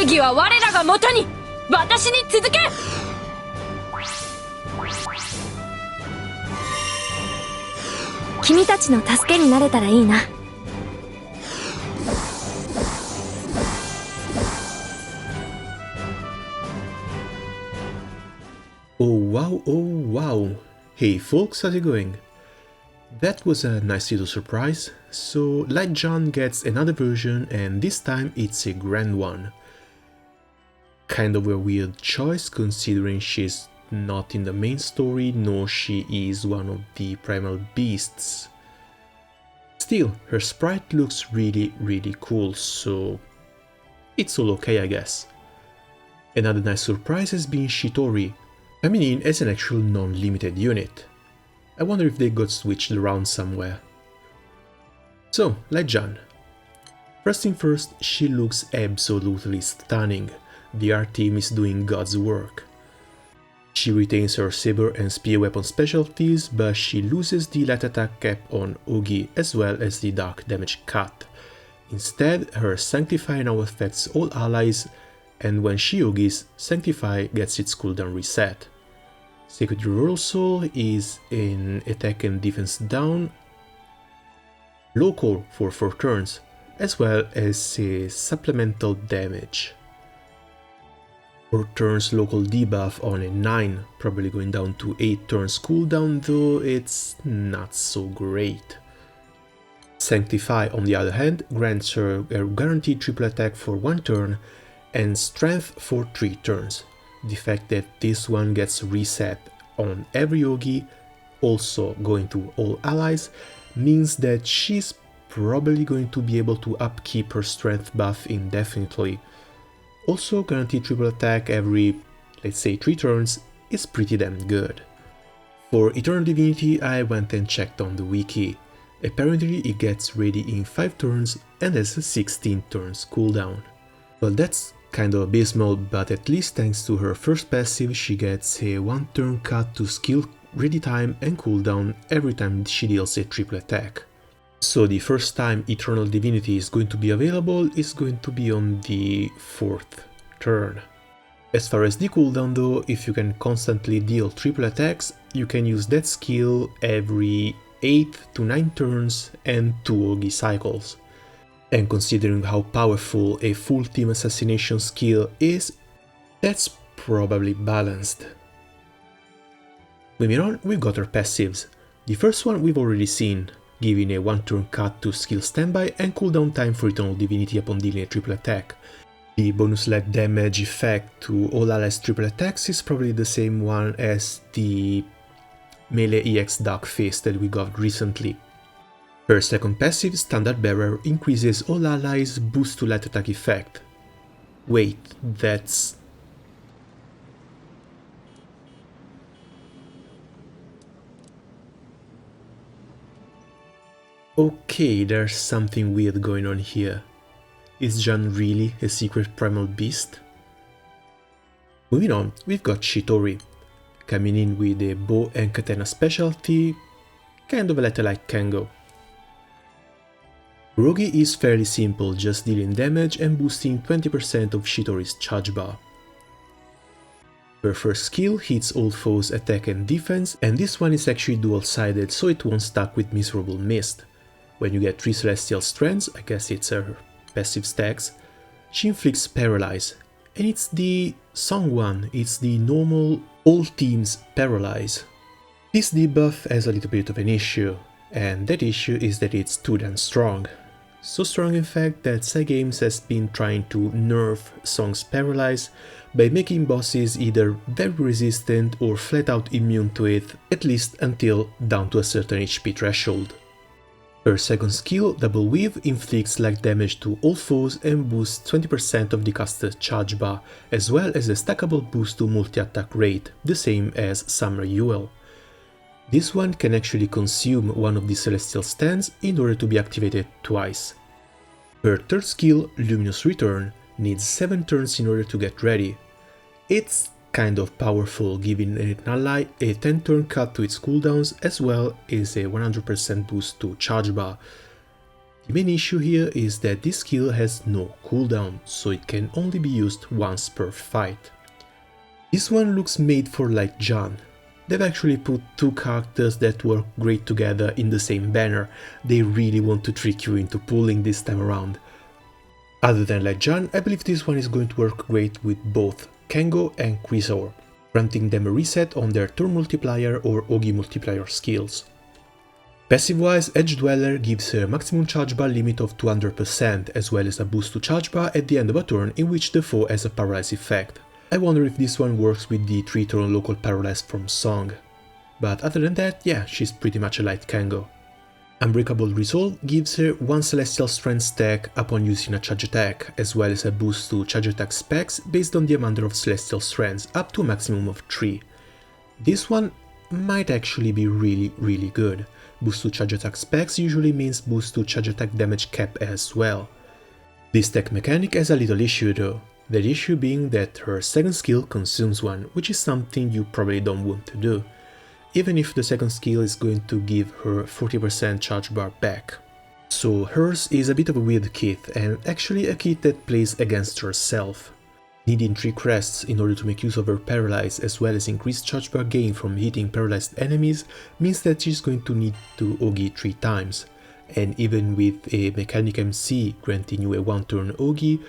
義は我らがもとに、私に続け。君たちの助けになれたらいいな。Oh wow, oh wow. Hey folks, how's it going? That was a nice little surprise. So Light John gets another version, and this time it's a grand one. Kind of a weird choice considering she's not in the main story, nor she is one of the primal beasts. Still, her sprite looks really cool, so it's all okay, I guess. Another nice surprise has been Shitori, coming in as an actual non-limited unit. I wonder if they got switched around somewhere. So, Light John. First thing first, she looks absolutely stunning. The art team is doing God's work. She retains her saber and spear weapon specialties, but she loses the light attack cap on Ogi as well as the dark damage cut. Instead, her Sanctify now affects all allies, and when she Ogis, Sanctify gets its cooldown reset. Sacred Reversal is in attack and defense down, local for 4 turns, as well as a supplemental damage. 4 turns local debuff on a 9, probably going down to 8 turns cooldown, though it's not so great. Sanctify, on the other hand, grants her a guaranteed triple attack for 1 turn and strength for 3 turns. The fact that this one gets reset on every Yogi, also going to all allies, means that she's probably going to be able to upkeep her strength buff indefinitely. Also, guaranteed triple attack every, let's say, 3 turns is pretty damn good. For Eternal Divinity, I went and checked on the wiki. Apparently it gets ready in 5 turns and has a 16 turns cooldown. Well, that's kind of abysmal, but at least thanks to her first passive she gets a 1 turn cut to skill ready time and cooldown every time she deals a triple attack. So the first time Eternal Divinity is going to be available is going to be on the 4th turn. As far as the cooldown though, if you can constantly deal triple attacks, you can use that skill every 8 to 9 turns and 2 Ogi cycles. And considering how powerful a full team assassination skill is, that's probably balanced. Moving on, we've got our passives. The first one we've already seen, giving a 1 turn cut to skill standby and cooldown time for Eternal Divinity upon dealing a triple attack. The bonus light damage effect to all allies triple attacks is probably the same one as the melee EX Dark Fist that we got recently. Her second passive, Standard Bearer, increases all allies' boost to light attack effect. Wait, that's... Okay, there's something weird going on here. Is Jeanne really a secret primal beast? Moving on, we've got Shitori, coming in with a bow and katana specialty, kind of a letter like Kengo. Rogi is fairly simple, just dealing damage and boosting 20% of Shitori's charge bar. Her first skill hits all foes' attack and defense, and this one is actually dual-sided, so it won't stack with Miserable Mist. When you get 3 Celestial Strands, I guess it's her passive stacks, she inflicts Paralyze, and it's the Song one, it's the normal all teams Paralyze. This debuff has a little bit of an issue, and that issue is that it's too damn strong. So strong in fact that Cygames has been trying to nerf Song's Paralyze by making bosses either very resistant or flat out immune to it, at least until down to a certain HP threshold. Her second skill, Double Weave, inflicts light damage to all foes and boosts 20% of the caster's charge bar, as well as a stackable boost to multi-attack rate, the same as Summer Ewell. This one can actually consume one of the Celestial Stands in order to be activated twice. Her third skill, Luminous Return, needs 7 turns in order to get ready. It's kind of powerful, giving an ally a 10 turn cut to its cooldowns as well as a 100% boost to charge bar. The main issue here is that this skill has no cooldown, so it can only be used once per fight. This one looks made for like Jeanne. They've actually put two characters that work great together in the same banner. They really want to trick you into pulling this time around. Other than like Jeanne, I believe this one is going to work great with both Kengo and Chrysaor, granting them a reset on their turn multiplier or Ogi multiplier skills. Passive-wise, Edge Dweller gives a maximum charge bar limit of 200%, as well as a boost to charge bar at the end of a turn in which the foe has a paralyze effect. I wonder if this one works with the 3-turn local paralyze from Song. But other than that, yeah, she's pretty much a light Kengo. Unbreakable Resolve gives her 1 Celestial Strength stack upon using a charge attack, as well as a boost to charge attack specs based on the amount of Celestial Strengths, up to a maximum of 3. This one might actually be really good. Boost to charge attack specs usually means boost to charge attack damage cap as well. This tech mechanic has a little issue though, the issue being that her second skill consumes one, which is something you probably don't want to do, even if the second skill is going to give her 40% charge bar back. So hers is a bit of a weird kit, and actually a kit that plays against herself. Needing 3 crests in order to make use of her paralyze as well as increased charge bar gain from hitting paralyzed enemies means that she's going to need to Ogi 3 times, and even with a Mechanic MC granting you a 1-turn Ogi,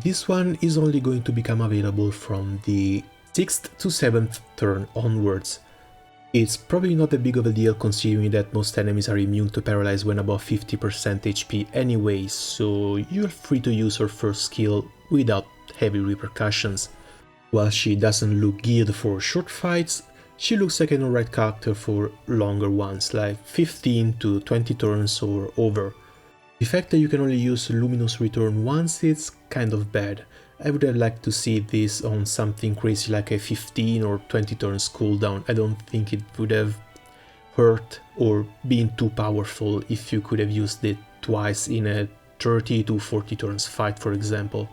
this one is only going to become available from the 6th to 7th turn onwards. It's probably not that big of a deal considering that most enemies are immune to paralyze when above 50% HP anyway, so you're free to use her first skill without heavy repercussions. While she doesn't look geared for short fights, she looks like an alright character for longer ones, like 15 to 20 turns or over. The fact that you can only use Luminous Return once is kind of bad. I would have liked to see this on something crazy like a 15 or 20 turns cooldown. I don't think it would have hurt or been too powerful if you could have used it twice in a 30 to 40 turns fight, for example.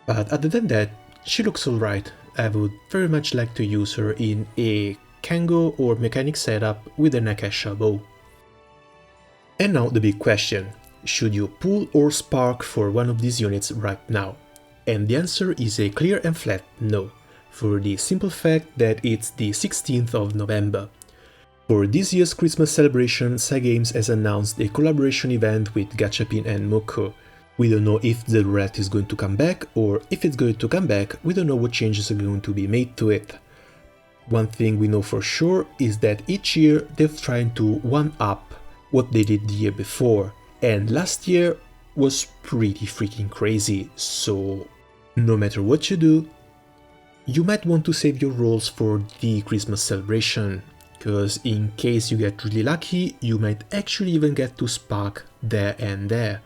But other than that, she looks alright. I would very much like to use her in a Kengo or Mechanic setup with an Akasha bow. And now the big question, should you pull or spark for one of these units right now? And the answer is a clear and flat no, for the simple fact that it's the 16th of November. For this year's Christmas celebration, Cygames has announced a collaboration event with Gachapin and Moko. We don't know if the roulette is going to come back, or if it's going to come back, we don't know what changes are going to be made to it. One thing we know for sure is that each year they're trying to one-up what they did the year before, and last year was pretty freaking crazy, so no matter what you do, you might want to save your rolls for the Christmas celebration, because in case you get really lucky, you might actually even get to spark there and there.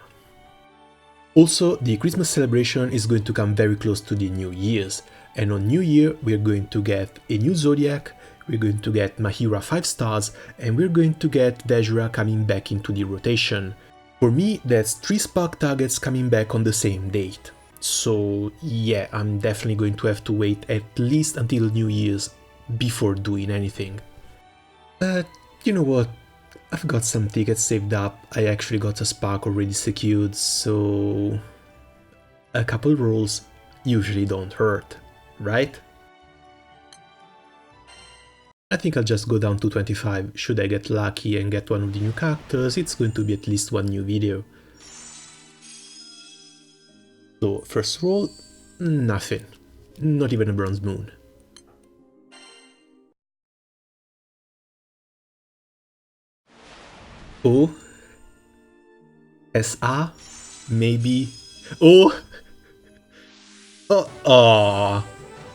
Also, the Christmas celebration is going to come very close to the New Year's, and on New Year we're going to get a new Zodiac, we're going to get Mahira 5 stars, and we're going to get Vajra coming back into the rotation. For me, that's 3 spark targets coming back on the same date. So yeah, I'm definitely going to have to wait at least until New Year's before doing anything. But you know what? I've got some tickets saved up, I actually got a spark already secured, so a couple rolls usually don't hurt, right? I think I'll just go down to 25, should I get lucky and get one of the new characters, it's going to be at least one new video. So first roll, nothing, not even a bronze moon. Oh, SR, maybe, oh,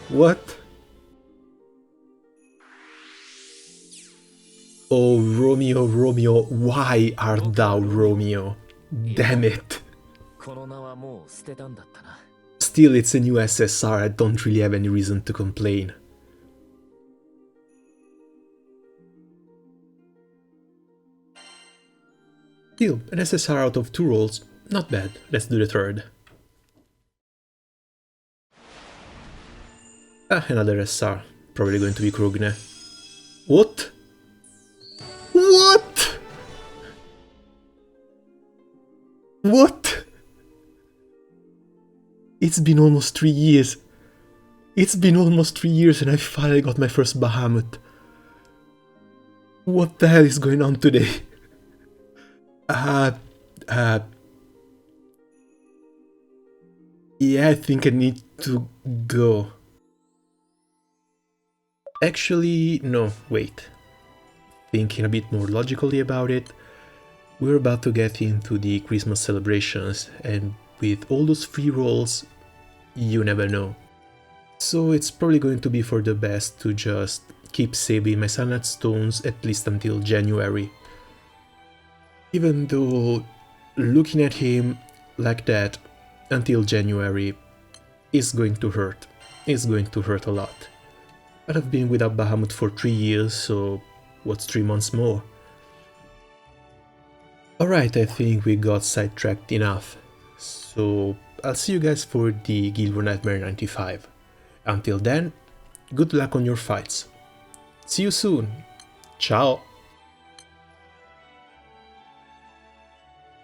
what? Oh, Romeo, Romeo, why art thou Romeo? Damn it. Still, it's a new SSR, I don't really have any reason to complain. Still, an SSR out of 2 rolls, not bad, let's do the third. Another SR, probably going to be Krugne. What? What? It's been almost 3 years. It's been almost 3 years and I finally got my first Bahamut. What the hell is going on today? Yeah, I think I need to go. Actually, no, wait. Thinking a bit more logically about it, we're about to get into the Christmas celebrations, and with all those free rolls, you never know. So it's probably going to be for the best to just keep saving my Sunlight Stones at least until January. Even though looking at him like that until January is going to hurt. It's going to hurt a lot. But I've been without Bahamut for 3 years, so what's 3 months more? Alright, I think we got sidetracked enough. So I'll see you guys for the Guild War Nightmare 95. Until then, good luck on your fights. See you soon. Ciao.